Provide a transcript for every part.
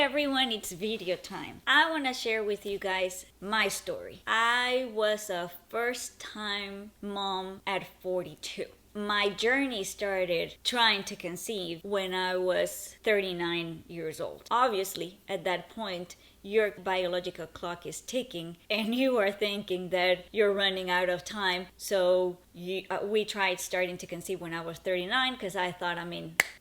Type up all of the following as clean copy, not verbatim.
everyone, it's video time. I want to share with you guys my story. I was a first time mom at 42. My journey started trying to conceive when I was 39 years old. Obviously, at that point, your biological clock is ticking and you are thinking that you're running out of time. So we tried starting to conceive when I was 39 because I thought,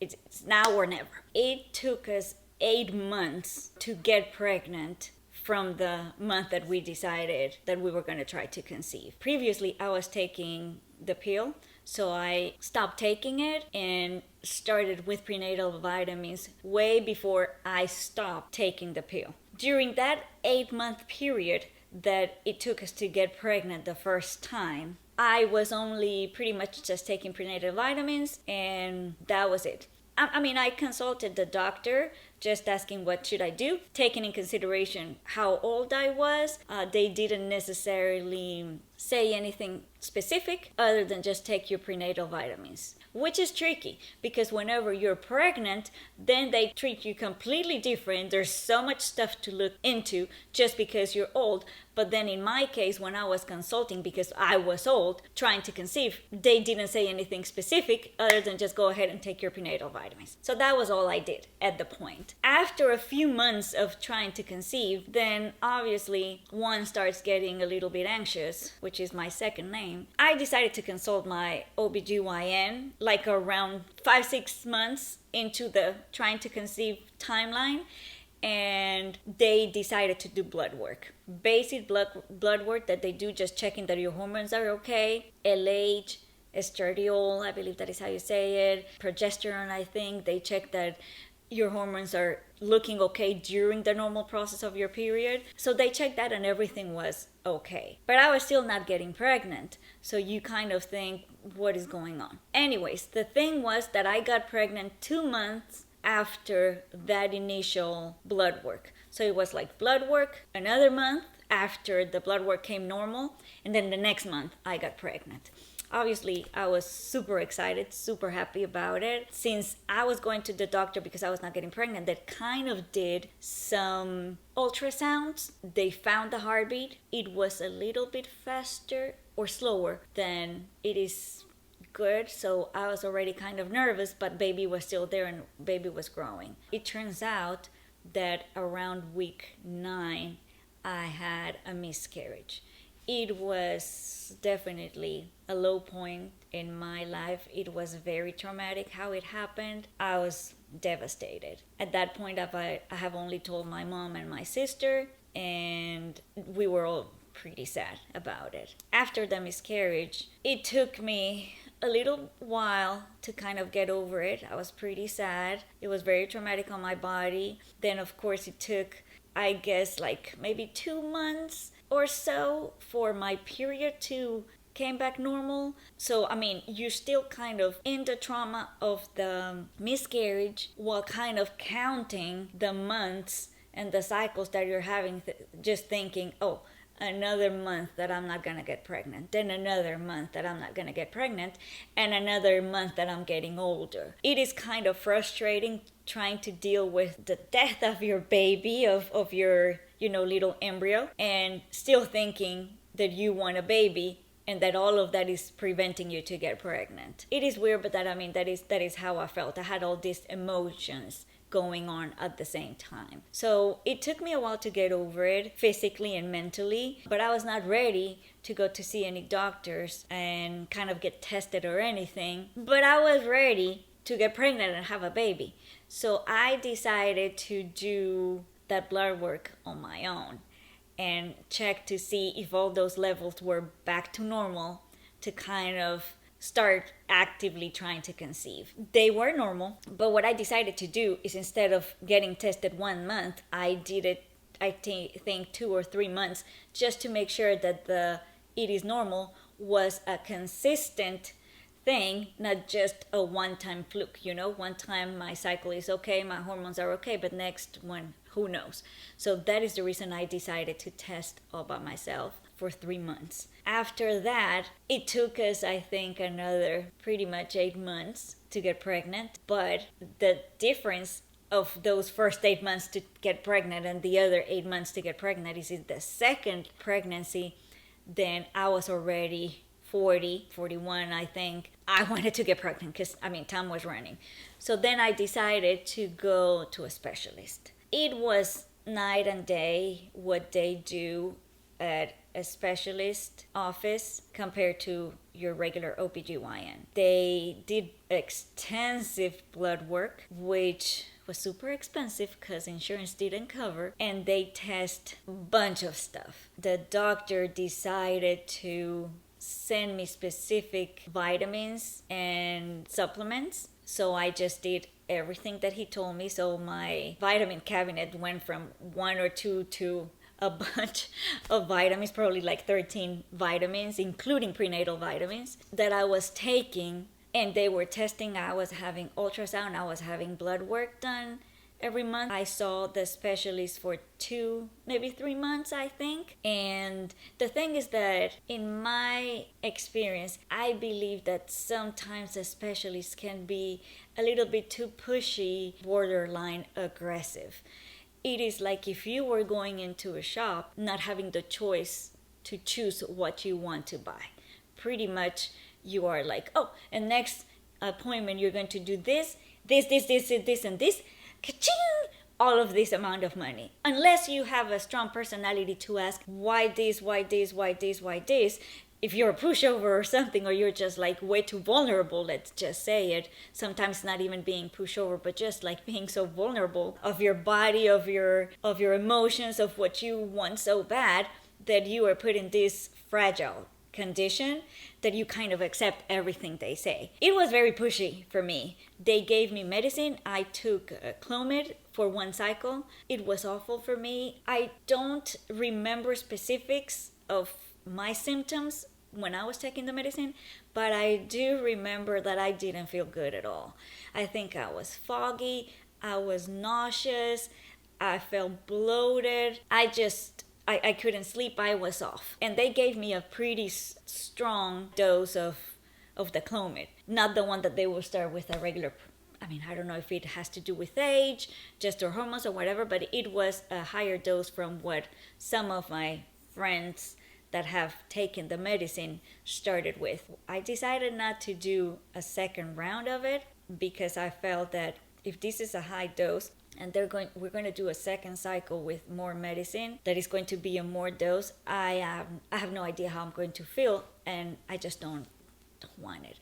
it's now or never. It took us 8 months to get pregnant from the month that we decided that we were going to try to conceive. Previously, I was taking the pill, so I stopped taking it and started with prenatal vitamins way before I stopped taking the pill. During that 8-month period that it took us to get pregnant the first time, I was only pretty much just taking prenatal vitamins, and that was it. I consulted the doctor, just asking what should I do, taking in consideration how old I was. They didn't necessarily say anything specific other than just take your prenatal vitamins, which is tricky because whenever you're pregnant, then they treat you completely different. There's so much stuff to look into just because you're old. But then in my case, when I was consulting, because I was old, trying to conceive, they didn't say anything specific other than just go ahead and take your prenatal vitamins. So that was all I did at the point. After a few months of trying to conceive, then obviously one starts getting a little bit anxious, which is my second name. I decided to consult my OBGYN like around 5-6 months into the trying to conceive timeline. And they decided to do blood work. Basic blood work that they do, just checking that your hormones are okay. LH, estradiol, I believe that is how you say it. Progesterone, I think. They check that your hormones are looking okay during the normal process of your period. So they checked that and everything was okay. But I was still not getting pregnant. So you kind of think, what is going on? Anyways, the thing was that I got pregnant 2 months after that initial blood work. So it was like blood work another month after the blood work came normal, and then the next month I got pregnant. Obviously, I was super excited, super happy about it. Since I was going to the doctor because I was not getting pregnant, that kind of did some ultrasounds. They found the heartbeat. It was a little bit faster or slower than it is good, so I was already kind of nervous, but baby was still there and baby was growing. It turns out that around week 9 I had a miscarriage. It was definitely a low point in my life. It was very traumatic how it happened. I was devastated. At that point I have only told my mom and my sister, and we were all pretty sad about it. After the miscarriage, it took me a little while to kind of get over it. I was pretty sad. It was very traumatic on my body. Then of course it took, I guess, like maybe 2 months or so for my period to came back normal. So you're still kind of in the trauma of the miscarriage while kind of counting the months and the cycles that you're having, just thinking, oh, another month that I'm not gonna get pregnant, then another month that I'm not gonna get pregnant, and another month that I'm getting older. It is kind of frustrating trying to deal with the death of your baby, of your little embryo, and still thinking that you want a baby and that all of that is preventing you to get pregnant. It is weird, but that is how I felt. I had all these emotions going on at the same time. So it took me a while to get over it physically and mentally, but I was not ready to go to see any doctors and kind of get tested or anything, but I was ready to get pregnant and have a baby. So I decided to do that blood work on my own and check to see if all those levels were back to normal to kind of start actively trying to conceive. They were normal, but what I decided to do is instead of getting tested 1 month, I did it, I think 2 or 3 months, just to make sure that it is normal was a consistent thing, not just a one-time fluke. One time my cycle is okay, my hormones are okay, but next one, who knows? So that is the reason I decided to test all by myself for 3 months. After that, it took us, I think, another pretty much 8 months to get pregnant. But the difference of those first 8 months to get pregnant and the other 8 months to get pregnant is the second pregnancy, then I was already 40, 41, I think. I wanted to get pregnant because, time was running. So then I decided to go to a specialist. It was night and day what they do at a specialist office compared to your regular OBGYN. They did extensive blood work, which was super expensive because insurance didn't cover, and they test a bunch of stuff. The doctor decided to send me specific vitamins and supplements, so I just did everything that he told me. So my vitamin cabinet went from one or two to a bunch of vitamins, probably like 13 vitamins, including prenatal vitamins that I was taking. And they were testing. I was having ultrasound. I was having blood work done every month. I saw the specialist for 2, maybe 3 months, I think. And the thing is that in my experience, I believe that sometimes the specialist can be a little bit too pushy, borderline aggressive. It is like if you were going into a shop, not having the choice to choose what you want to buy. Pretty much you are like, oh, and next appointment you're going to do this, and this. Ka-ching! All of this amount of money. Unless you have a strong personality to ask, why this, why this, why this, why this. If you're a pushover or something, or you're just like way too vulnerable, let's just say it. Sometimes not even being pushover, but just like being so vulnerable of your body, of your emotions, of what you want so bad, that you are put in this fragile condition that you kind of accept everything they say. It was very pushy for me. They gave me medicine. I took Clomid for 1 cycle. It was awful for me. I don't remember specifics of my symptoms when I was taking the medicine, but I do remember that I didn't feel good at all. I think I was foggy. I was nauseous. I felt bloated. I couldn't sleep. I was off. And they gave me a pretty strong dose of the Clomid. Not the one that they will start with a regular. I don't know if it has to do with age, just their hormones or whatever, but it was a higher dose from what some of my friends that have taken the medicine started with. I decided not to do a second round of it because I felt that if this is a high dose, and we're going to do a second cycle with more medicine that is going to be a more dose, I have no idea how I'm going to feel, and I just don't want it.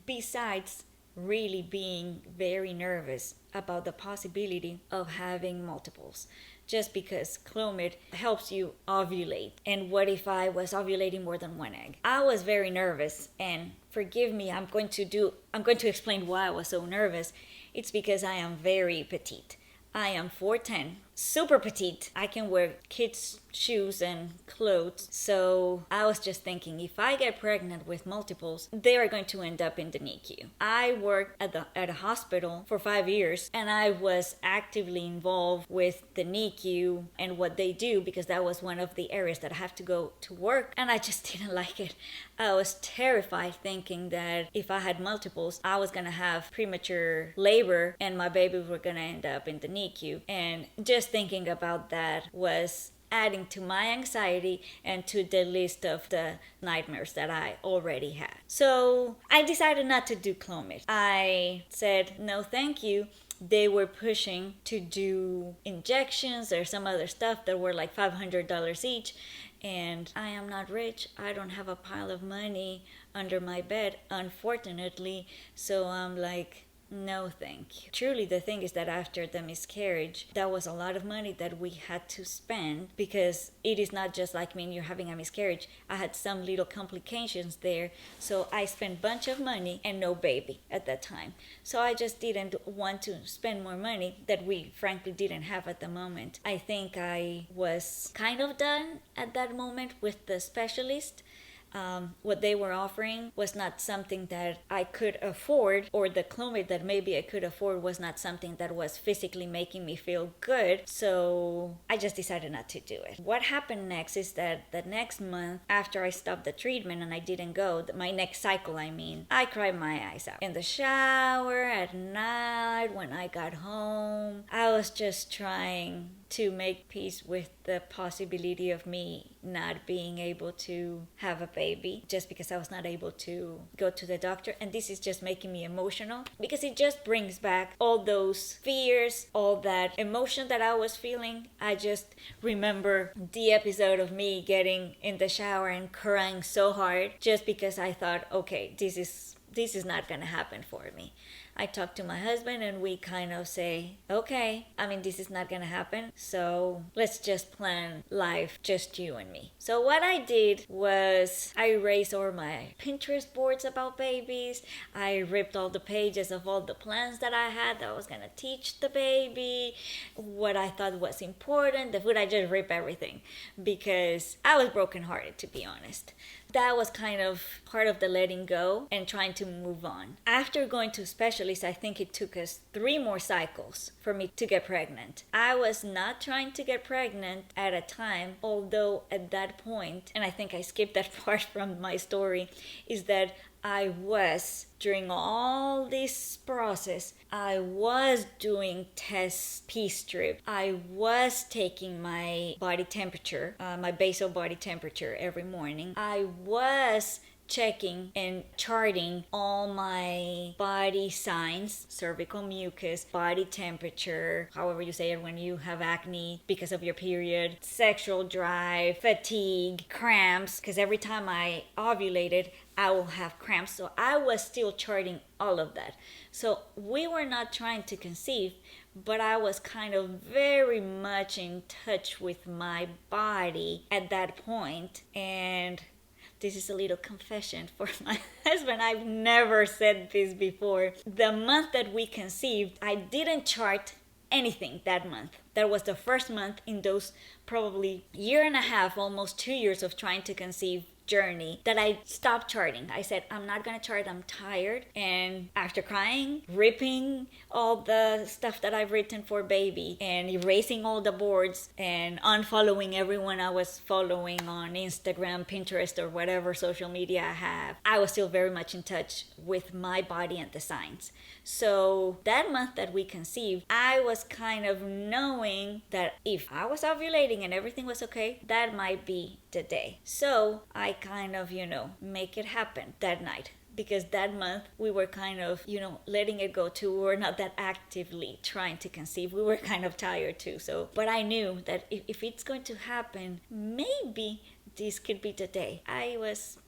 Besides really being very nervous about the possibility of having multiples, just because Clomid helps you ovulate. And what if I was ovulating more than 1 egg? I was very nervous, and forgive me, I'm going to explain why I was so nervous. It's because I am very petite. I am 4'10", super petite. I can wear kids' shoes and clothes. So I was just thinking, if I get pregnant with multiples, they are going to end up in the NICU. I worked at a hospital for 5 years, and I was actively involved with the NICU and what they do, because that was one of the areas that I have to go to work, and I just didn't like it. I was terrified, thinking that if I had multiples, I was going to have premature labor and my babies were going to end up in the NICU. And just thinking about that was adding to my anxiety and to the list of the nightmares that I already had. So I decided not to do Clomid. I said, no, thank you. They were pushing to do injections or some other stuff that were like $500 each. And I am not rich. I don't have a pile of money under my bed, unfortunately. So I'm like, no, thank you. Truly, the thing is that after the miscarriage, that was a lot of money that we had to spend, because it is not just like when you're having a miscarriage. I had some little complications there. So I spent a bunch of money and no baby at that time. So I just didn't want to spend more money that we frankly didn't have at the moment. I think I was kind of done at that moment with the specialist. what they were offering was not something that I could afford, or the clomid that maybe I could afford was not something that was physically making me feel good. So I just decided not to do it. What happened next is that the next month after I stopped the treatment and I didn't go, my next cycle, I cried my eyes out. In the shower, at night, when I got home, I was just trying to make peace with the possibility of me not being able to have a baby just because I was not able to go to the doctor. And this is just making me emotional because it just brings back all those fears, all that emotion that I was feeling. I just remember the episode of me getting in the shower and crying so hard just because I thought, okay, this is not gonna happen for me. I talk to my husband and we kind of say, okay, this is not gonna happen, so let's just plan life, just you and me. So what I did was I erased all my Pinterest boards about babies. I ripped all the pages of all the plans that I had that I was gonna teach the baby, what I thought was important, the food. I just ripped everything because I was brokenhearted, to be honest. That was kind of part of the letting go and trying to move on. After going to specialists, I think it took us 3 more cycles for me to get pregnant. I was not trying to get pregnant at a time, although at that point, and I think I skipped that part from my story, is that I was, during all this process, I was doing test P-strip. I was taking my body temperature, my basal body temperature every morning. I was checking and charting all my body signs, cervical mucus, body temperature, however you say it when you have acne because of your period, sexual drive, fatigue, cramps, because every time I ovulated, I will have cramps. So I was still charting all of that. So we were not trying to conceive, but I was kind of very much in touch with my body at that point. And this is a little confession for my husband. I've never said this before. The month that we conceived, I didn't chart anything that month. That was the first month in those probably 1.5 years, almost 2 years of trying to conceive journey, that I stopped charting. I said, I'm not gonna chart, I'm tired. And after crying, ripping all the stuff that I've written for baby and erasing all the boards and unfollowing everyone I was following on Instagram, Pinterest, or whatever social media I have, I was still very much in touch with my body and the signs. So that month that we conceived, I was kind of knowing that if I was ovulating and everything was okay, that might be the day. So I kind of, make it happen that night. Because that month we were kind of, letting it go too. We were not that actively trying to conceive. We were kind of tired too. So, but I knew that if it's going to happen, maybe this could be the day. I was,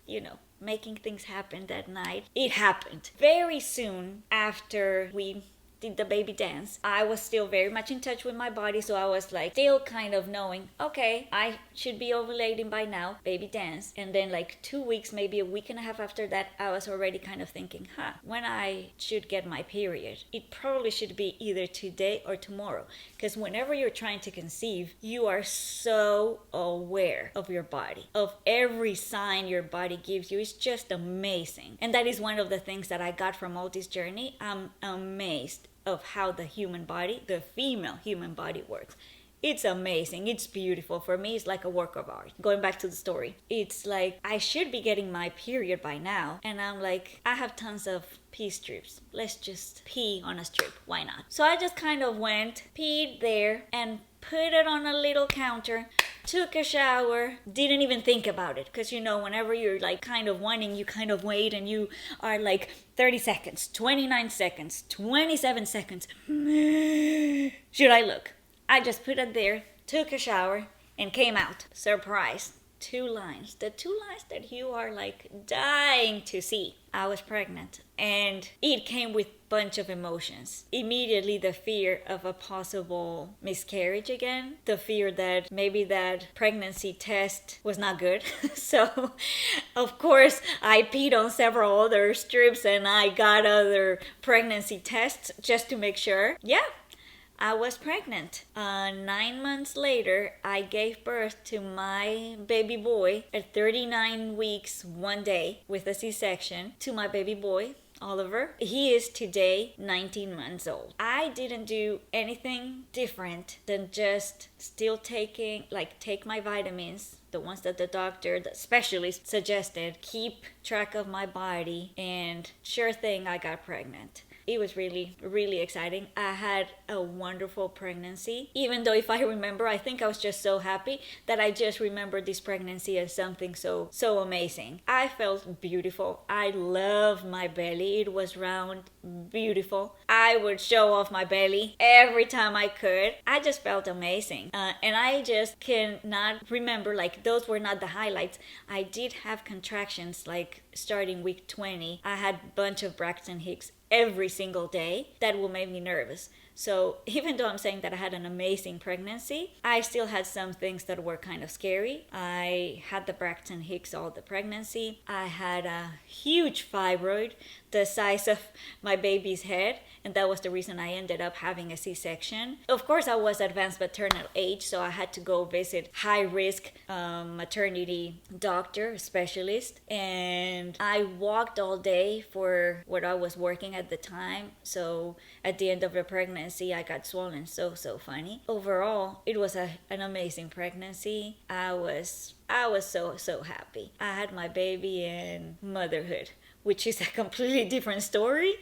making things happen that night. It happened. Very soon after we did the baby dance, I was still very much in touch with my body, so I was like still kind of knowing, okay, I should be ovulating by now, baby dance. And then like 2 weeks, maybe a week and a half after that, I was already kind of thinking, when I should get my period, it probably should be either today or tomorrow. Because whenever you're trying to conceive, you are so aware of your body, of every sign your body gives you. It's just amazing. And that is one of the things that I got from all this journey. I'm amazed of how the human body, the female human body works. It's amazing. It's beautiful. For me, it's like a work of art. Going back to the story, it's like I should be getting my period by now. And I'm like, I have tons of pee strips. Let's just pee on a strip. Why not? So I just kind of went, peed there, and put it on a little counter, took a shower, didn't even think about it. Because, whenever you're like kind of wanting, you kind of wait and you are like 30 seconds, 29 seconds, 27 seconds. Should I look? I just put it there, took a shower, and came out. Surprise. 2 lines. The 2 lines that you are like dying to see. I was pregnant. And it came with a bunch of emotions. Immediately the fear of a possible miscarriage again. The fear that maybe that pregnancy test was not good. So, of course, I peed on several other strips and I got other pregnancy tests just to make sure. Yeah. I was pregnant. 9 months later, I gave birth to my baby boy at 39 weeks, 1 day with a C-section to my baby boy. Oliver. He is today 19 months old. I didn't do anything different than just still take my vitamins, the ones that the doctor, the specialist suggested, keep track of my body, and sure thing, I got pregnant. It was really, really exciting. I had a wonderful pregnancy. Even though if I remember, I think I was just so happy that I just remembered this pregnancy as something so amazing. I felt beautiful. I loved my belly. It was round, beautiful. I would show off my belly every time I could. I just felt amazing. And I just cannot remember, those were not the highlights. I did have contractions, starting week 20. I had a bunch of Braxton Hicks every single day. That will make me nervous. So even though I'm saying that I had an amazing pregnancy, I still had some things that were kind of scary. I had the Braxton Hicks all the pregnancy. I had a huge fibroid the size of my baby's head, and that was the reason I ended up having a C-section. Of course, I was advanced maternal age, so I had to go visit high-risk maternity doctor, specialist, and I walked all day for what I was working at the time. So at the end of the pregnancy, I got swollen so funny. Overall, it was an amazing pregnancy. I was so happy. I had my baby in motherhood, which is a completely different story.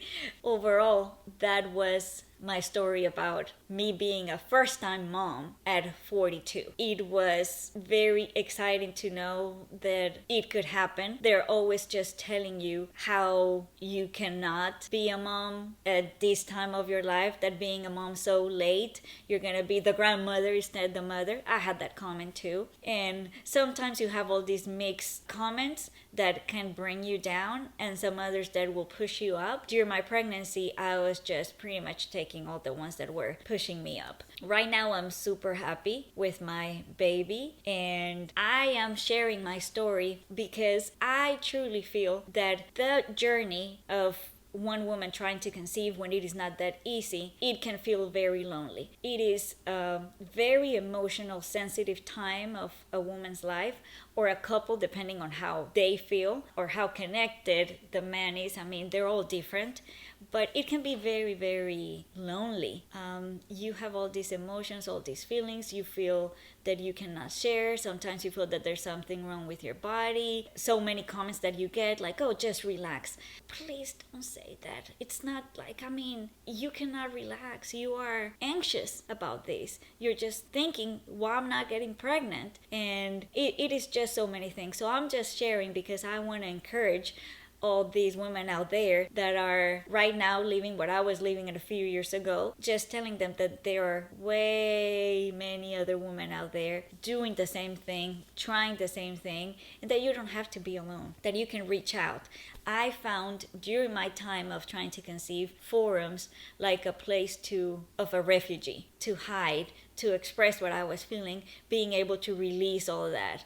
Overall, that was my story about me being a first-time mom at 42. It was very exciting to know that it could happen. They're always just telling you how you cannot be a mom at this time of your life, that being a mom so late, you're gonna be the grandmother instead the mother. I had that comment too. And sometimes you have all these mixed comments that can bring you down, and some others that will push you up. During my pregnancy, I was just pretty much taking all the ones that were pushing me up. Right now, I'm super happy with my baby, and I am sharing my story because I truly feel that the journey of one woman trying to conceive, when it is not that easy, it can feel very lonely. It is a very emotional, sensitive time of a woman's life, or a couple, depending on how they feel or how connected the man is. I mean, they're all different, but it can be very, very lonely. You have all these emotions, all these feelings. You feel that you cannot share. Sometimes you feel that there's something wrong with your body. So many comments that you get, like, oh, just relax. Please don't say that. It's not you cannot relax. You are anxious about this. You're just thinking, well, I'm not getting pregnant. And it is just so many things. So I'm just sharing because I want to encourage all these women out there that are right now living what I was living a few years ago, just telling them that there are way many other women out there doing the same thing, trying the same thing, and that you don't have to be alone, that you can reach out. I found during my time of trying to conceive forums like a place of a refugee, to hide, to express what I was feeling, being able to release all that,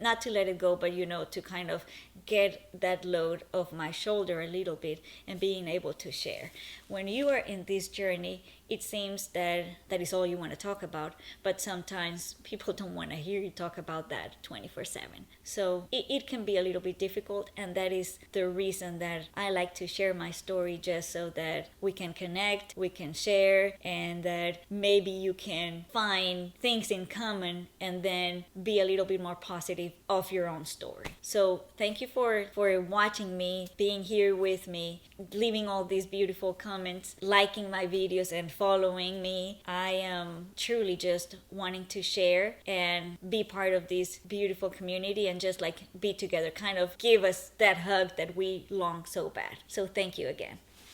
not to let it go, but to kind of get that load off my shoulder a little bit and being able to share. When you are in this journey, it seems that is all you want to talk about, but sometimes people don't want to hear you talk about that 24/7. So it can be a little bit difficult, and that is the reason that I like to share my story, just so that we can connect, we can share, and that maybe you can find things in common and then be a little bit more positive of your own story. So thank you for watching me, being here with me, leaving all these beautiful comments, liking my videos, and following me. I am truly just wanting to share and be part of this beautiful community and just be together, kind of give us that hug that we long so bad. So thank you again.